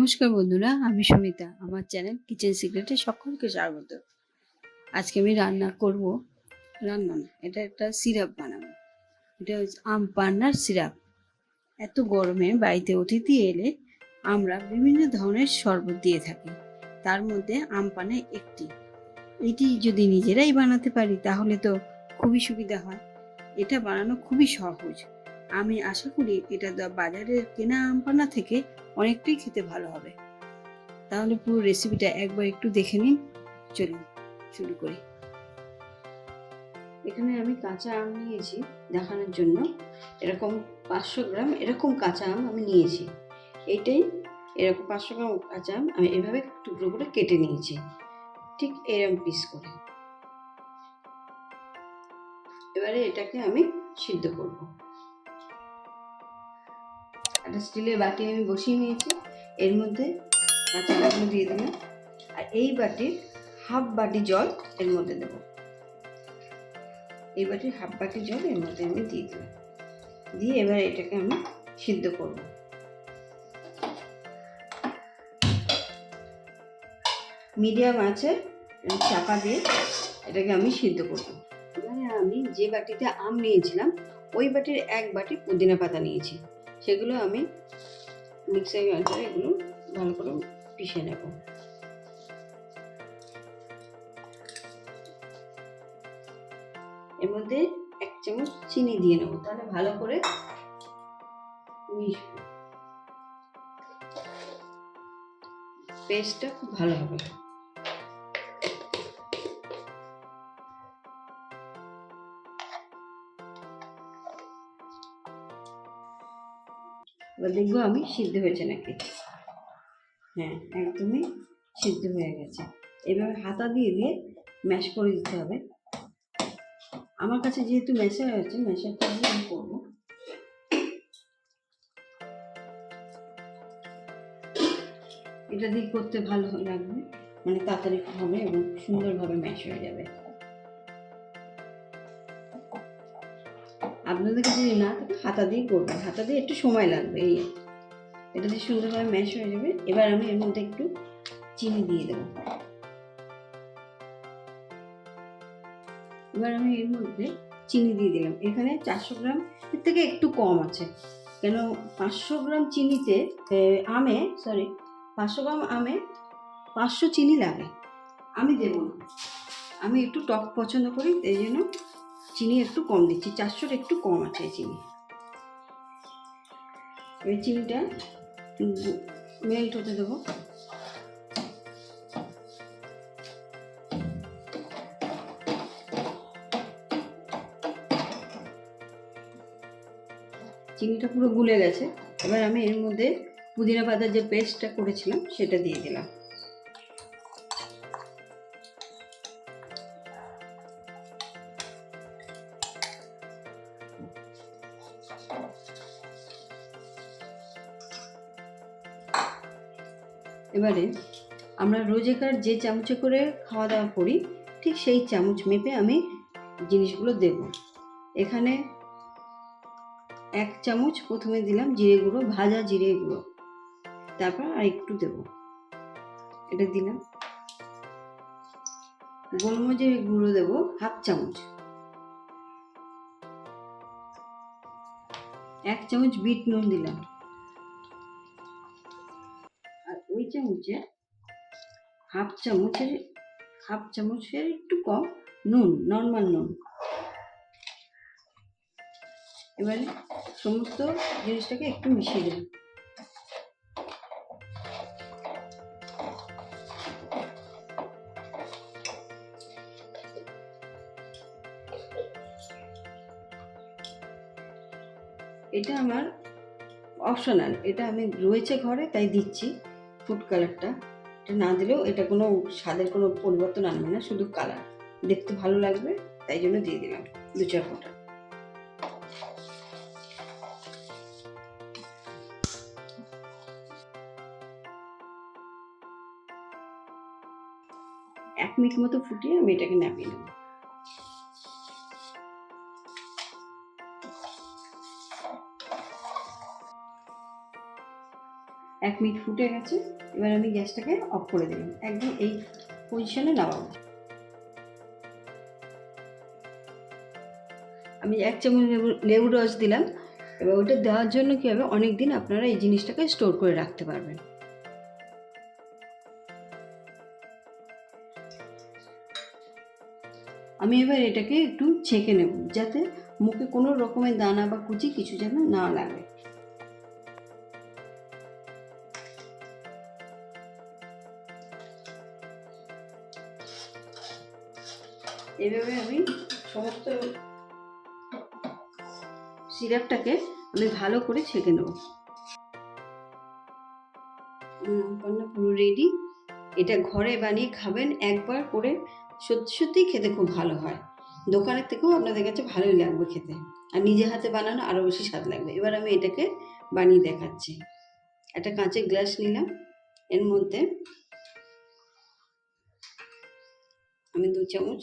নমস্কার বন্ধুরা, আমি সুমিতা। আমার চ্যানেল কিচেন সিক্রেটে সকলকে স্বাগত। আজকে আমি রান্না না, এটা একটা সিরাপ বানাবো। এটা হচ্ছে আম পান্নার সিরাপ। এত গরমে বাড়িতে অতিথি এলে আমরা বিভিন্ন ধরনের শরবত দিয়ে থাকি, তার মধ্যে আম পান্না একটি। এটি যদি নিজেরাই বানাতে পারি তাহলে তো খুবই সুবিধা হয়। এটা বানানো খুবই সহজ। আমি আশা করি এটা বাজারের কেনা আম পান্না থেকে অনেকটাই খেতে ভালো হবে। তাহলে পুরো রেসিপিটা একবার একটু দেখে নিন। চলুন শুরু করি। এখানে আমি কাঁচা আম নিয়েছি দেখানোর জন্য। এরকম 500 গ্রাম এরকম কাঁচা আম আমি নিয়েছি। এইটাই এরকম 500 গ্রাম কাঁচা আম আমি এভাবে টুকরো করে কেটে নিয়েছি, ঠিক এরকম পিস করে। এবারে এটাকে আমি সিদ্ধ করব। একটা স্টিলের বাটি আমি বসিয়ে নিয়েছি, এর মধ্যে কাঁচা আমগুলো দিয়ে দিলাম, আর এই বাটির হাফ বাটি জল এর মধ্যে দেবো। এই বাটির হাফ বাটি জল এর মধ্যে আমি দিয়ে দিলাম, দিয়ে এবার এটাকে আমি সিদ্ধ করব। মিডিয়াম আছে চাপা দিয়ে এটাকে আমি সিদ্ধ করব। এবারে আমি যে বাটিতে আম নিয়েছিলাম ওই বাটির এক বাটি পুদিনা পাতা নিয়েছি, সেগুলো আমি মিক্সার গ্রাইন্ডারে এগুলো ভালো করে পিষে নেব। এর মধ্যে 1 চামচ চিনি দিয়ে নেব, তাহলে ভালো করে মিশবে, পেস্টটা খুব ভালো হবে। এবার দেখবো আমি সিদ্ধ হয়েছে নাকি। হ্যাঁ, একদমই সিদ্ধ হয়ে গেছে। এভাবে হাতা দিয়ে দিয়ে ম্যাশ করে দিতে হবে। আমার কাছে যেহেতু ম্যাশার আছে, ম্যাশারটা দিয়ে আমি করবো। এটা দিয়ে করতে ভালো লাগবে, মানে তাড়াতাড়ি হবে এবং সুন্দরভাবে ম্যাশ হয়ে যাবে। আপনাদের কাছে যদি না থাকে হাতা দিয়ে করবেন, হাতা দিয়ে একটু সময় লাগবে। এই এটা দিয়ে সুন্দরভাবে ম্যাশ হয়ে যাবে। এবার আমি এর মধ্যে একটু চিনি দিয়ে দেবো। এবার আমি এর মধ্যে চিনি দিয়ে দিলাম। এখানে 400 গ্রাম এর থেকে একটু কম আছে, কেন 500 গ্রাম চিনিতে 500 গ্রাম আমে 500 চিনি লাগে। আমি দেব না, আমি একটু টক পছন্দ করি, এই জন্য চিনি একটু কম দিচ্ছি। 400 একটু কম আছে চিনি। এই চিনিটা মেল্ট হতে দেবো। চিনিটা পুরো গুলে গেছে। এবার আমি এর মধ্যে পুদিনা পাতার যে পেস্টটা করেছিলাম সেটা দিয়ে দিলাম। এবারে আমরা রোজকার যে চামচে করে খাওয়া দাওয়া করি ঠিক সেই চামচ মেপে আমি জিনিসগুলো দেব। এখানে 1 চামচ প্রথমে দিলাম জিরে গুঁড়ো, ভাজা জিরে গুঁড়ো, তারপর আর একটু দেব, এটা দিলাম। গোলমরিচের গুঁড়ো দেব হাফ চামচ, 1 চামচ বিট নুন দিলাম, আর ওই চামচে হাফ চামচের একটু কম নুন, নর্মাল নুন। এবারে সমস্ত জিনিসটাকে একটু মিশিয়ে দেব। এটা আমার অপশনাল, এটা আমি রয়েছে ঘরে তাই দিচ্ছি। ফুড কালারটা এটা না দিলেও এটা কোনো স্বাদের কোনো পরিবর্তন আনবে না, শুধু কালার দেখতে ভালো লাগবে তাই জন্য দিয়ে দিলাম 2-4 ফোঁটা। এক মিনিট মতো ফুটিয়ে আমি এটাকে নামিয়ে নেব। 1 মিনিট ফুটে গেছে। এবার আমি গ্যাসটাকে অফ করে দিলাম, একদম এই পজিশনে নামাবো। আমি 1 চামচ লেবুর রস দিলাম। এবার ওটা দেওয়ার জন্য কী হবে, অনেক দিন আপনারা এই জিনিসটাকে স্টোর করে রাখতে পারবেন। আমি এবার এটাকে একটু ছেঁকে নেব, যাতে মুখে কোনো রকমের দানা বা কুচি কিছু যেন না লাগে। এভাবে আমি সমস্ত সিরাপটাকে আমি ভালো করে ছেঁকে নেব। পান্না পুরো রেডি। এটা ঘরে বানিয়ে খাবেন একবার করে, সত্যি সত্যিই খেতে খুব ভালো হয়। দোকানের থেকেও আপনাদের কাছে ভালোই লাগবে খেতে, আর নিজে হাতে বানানো আরও বেশি স্বাদ লাগবে। এবার আমি এটাকে বানিয়ে দেখাচ্ছি। একটা কাঁচের গ্লাস নিলাম, এর মধ্যে আমি 2 চামচ